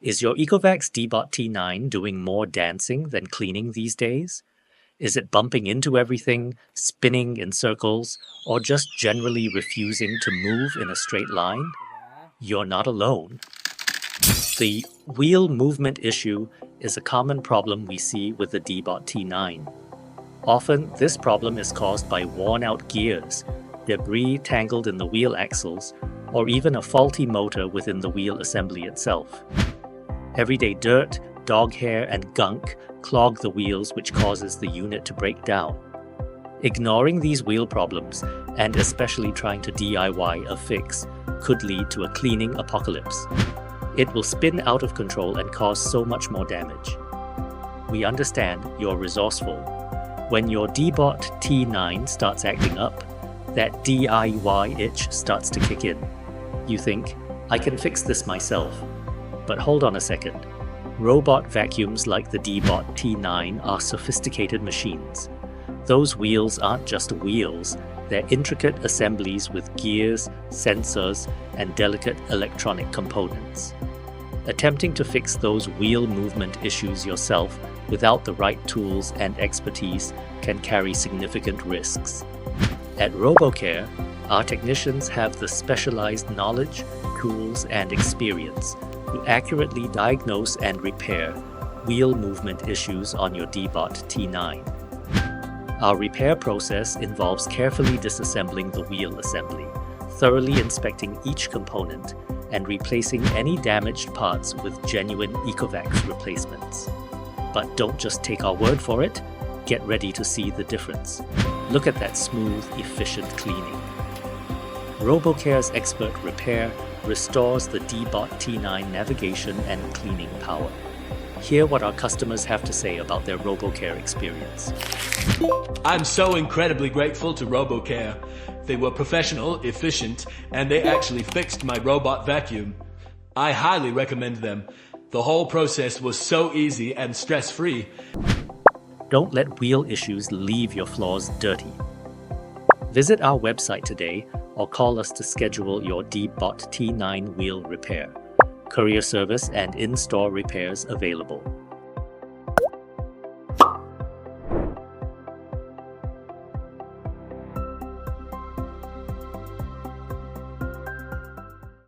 Is your Ecovacs Deebot T9 doing more dancing than cleaning these days? Is it bumping into everything, spinning in circles, or just generally refusing to move in a straight line? You're not alone. The wheel movement issue is a common problem we see with the Deebot T9. Often, this problem is caused by worn-out gears, debris tangled in the wheel axles, or even a faulty motor within the wheel assembly itself. Everyday dirt, dog hair, and gunk clog the wheels, which causes the unit to break down. Ignoring these wheel problems, and especially trying to DIY a fix, could lead to a cleaning apocalypse. It will spin out of control and cause so much more damage. We understand you're resourceful. When your Deebot T9 starts acting up, that DIY itch starts to kick in. You think, I can fix this myself. But hold on a second. Robot vacuums like the Deebot T9 are sophisticated machines. Those wheels aren't just wheels, they're intricate assemblies with gears, sensors, and delicate electronic components. Attempting to fix those wheel movement issues yourself without the right tools and expertise can carry significant risks. At RoboCare, our technicians have the specialized knowledge, tools, and experience to accurately diagnose and repair wheel movement issues on your Deebot T9. Our repair process involves carefully disassembling the wheel assembly, thoroughly inspecting each component, and replacing any damaged parts with genuine Ecovacs replacements. But don't just take our word for it, get ready to see the difference. Look at that smooth, efficient cleaning. RoboCare's expert repair restores the Deebot T9 navigation and cleaning power. Hear what our customers have to say about their RoboCare experience. I'm so incredibly grateful to RoboCare. They were professional, efficient, and they actually fixed my robot vacuum. I highly recommend them. The whole process was so easy and stress-free. Don't let wheel issues leave your floors dirty. Visit our website today or call us to schedule your Deebot T9 wheel repair. Courier service and in-store repairs available.